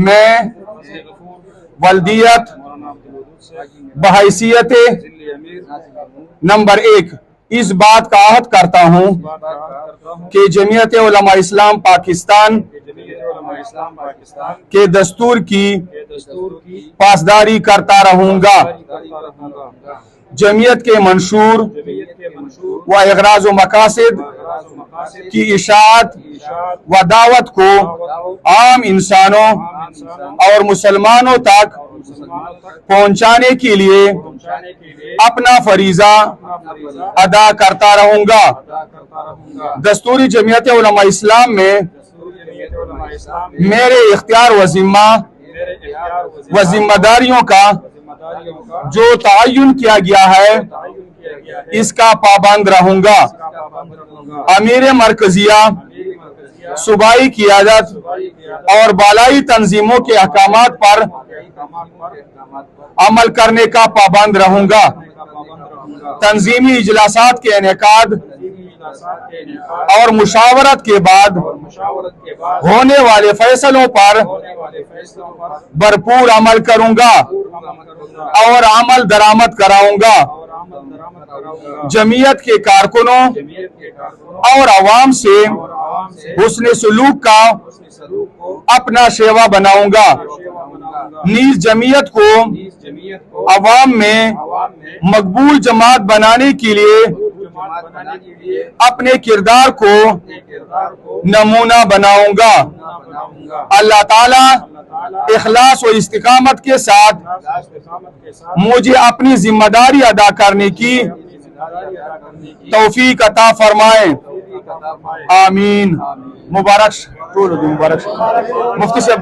میں ولدیت بحیثیت نمبر 1 اس بات کا عہد کرتا ہوں کہ جمعیت علماء اسلام پاکستان کے دستور کی پاسداری کرتا رہوں گا، جمعیت کے منشور و اغراض و مقاصد کی اشاعت و دعوت کو عام انسانوں اور مسلمانوں تک پہنچانے کے لیے اپنا فریضہ ادا کرتا رہوں گا۔ دستوری جمعیت علماء اسلام میں میرے اختیار و ذمہ داریوں کا جو تعین کیا گیا ہے اس کا پابند رہوں گا۔ امیر مرکزیہ صوبائی قیادت اور بالائی تنظیموں کے احکامات پر عمل کرنے کا پابند رہوں گا۔ تنظیمی اجلاسات کے انعقاد اور مشاورت کے بعد ہونے والے فیصلوں پر بھرپور عمل کروں گا اور عمل درآمد کراؤں گا۔ جمعیت کے کارکنوں اور عوام سے حسن سلوک کا اپنا شیوا بناؤں گا، نیز جمعیت کو عوام میں مقبول جماعت بنانے کے لیے اپنے کردار کو نمونہ بناؤں گا۔ اللہ تعالی اخلاص و استقامت کے ساتھ مجھے اپنی ذمہ داری ادا کرنے کی توفیق عطا فرمائیں، آمین۔ مبارک مفتی سے